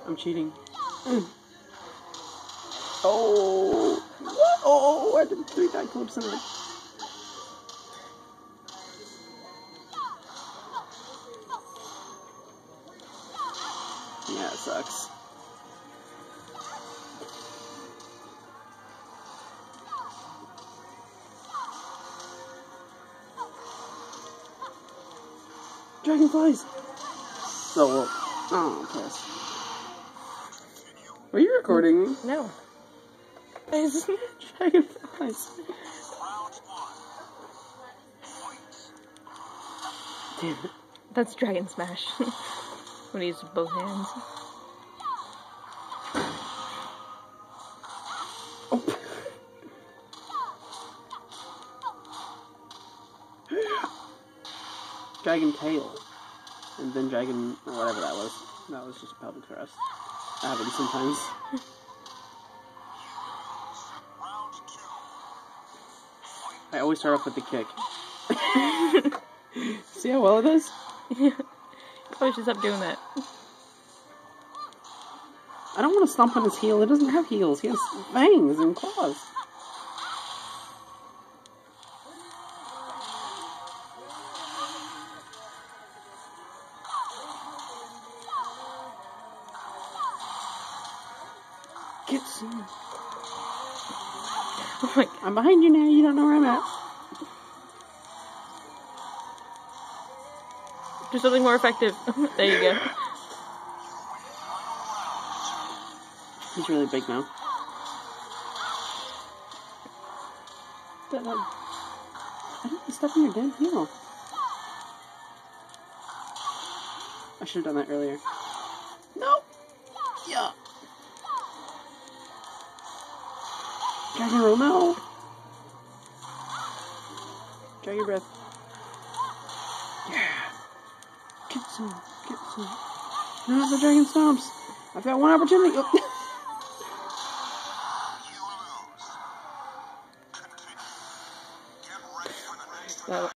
I'm cheating. Oh! What? Oh! I did 3 backflips in it. Yeah, it sucks. Dragonflies! So, oh, piss. Were you recording? No. Dragonflies. Damn it. That's Dragon Smash. When he uses both hands. Oh. Dragon Tail. And then Dragon, whatever that was. That was just public thrust. That happens sometimes. I always start off with the kick. See how well it is? Yeah. Probably should stop doing that. I don't want to stomp on his heel. It doesn't have heels. He has fangs and claws. Get some. Oh my god. I'm behind you now. You don't know where I'm at. Do something more effective. There you go. He's really big now. I don't step on your damn heel. I should have done that earlier. No! Yeah. Dragon roll, no! Drag your breath. Yeah! Get some, get some. No, the dragon stomps. I've got one opportunity. Oh. That